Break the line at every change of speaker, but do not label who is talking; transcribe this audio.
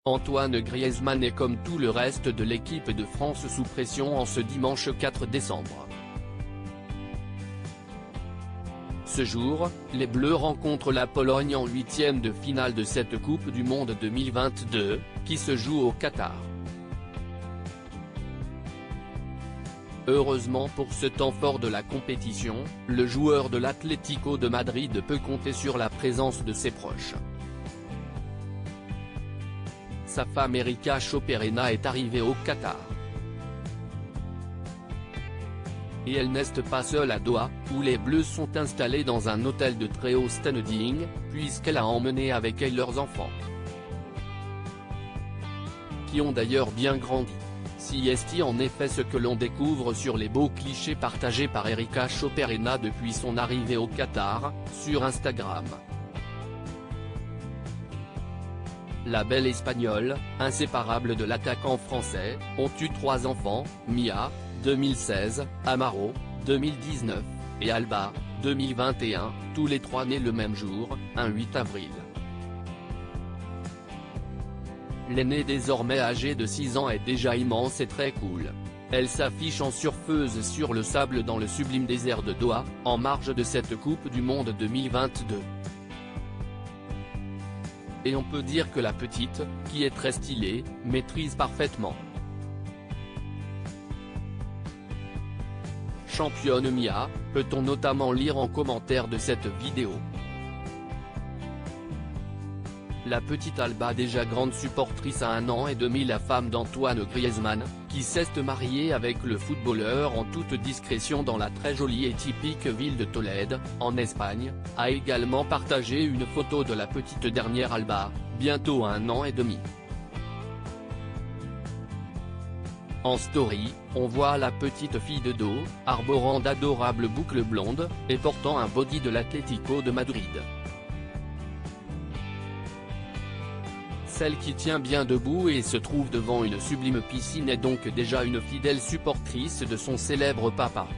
Antoine Griezmann est comme tout le reste de l'équipe de France sous pression en ce dimanche 4 décembre. Ce jour, les Bleus rencontrent la Pologne en huitième de finale de cette Coupe du Monde 2022, qui se joue au Qatar. Heureusement pour ce temps fort de la compétition, le joueur de l'Atlético de Madrid peut compter sur la présence de ses proches. Sa femme Erika Choperena est arrivée au Qatar. Et elle n'est pas seule à Doha, où les Bleus sont installés dans un hôtel de très haut standing, puisqu'elle a emmené avec elle leurs enfants. Qui ont d'ailleurs bien grandi. Si est en effet ce que l'on découvre sur les beaux clichés partagés par Erika Choperena depuis son arrivée au Qatar, sur Instagram. La belle espagnole, inséparable de l'attaquant français, ont eu 3 enfants, Mia, 2016, Amaro, 2019, et Alba, 2021, tous les 3 nés le même jour, un 8 avril. L'aînée désormais âgée de 6 ans est déjà immense et très cool. Elle s'affiche en surfeuse sur le sable dans le sublime désert de Doha, en marge de cette Coupe du Monde 2022. Et on peut dire que la petite, qui est très stylée, maîtrise parfaitement. Championne Mia, peut-on notamment lire en commentaire de cette vidéo. La petite Alba, déjà grande supportrice à 1 an et demi, la femme d'Antoine Griezmann, qui s'est mariée avec le footballeur en toute discrétion dans la très jolie et typique ville de Tolède, en Espagne, a également partagé une photo de la petite dernière Alba, bientôt 1 an et demi. En story, on voit la petite fille de dos, arborant d'adorables boucles blondes, et portant un body de l'Atlético de Madrid. Celle qui tient bien debout et se trouve devant une sublime piscine est donc déjà une fidèle supportrice de son célèbre papa.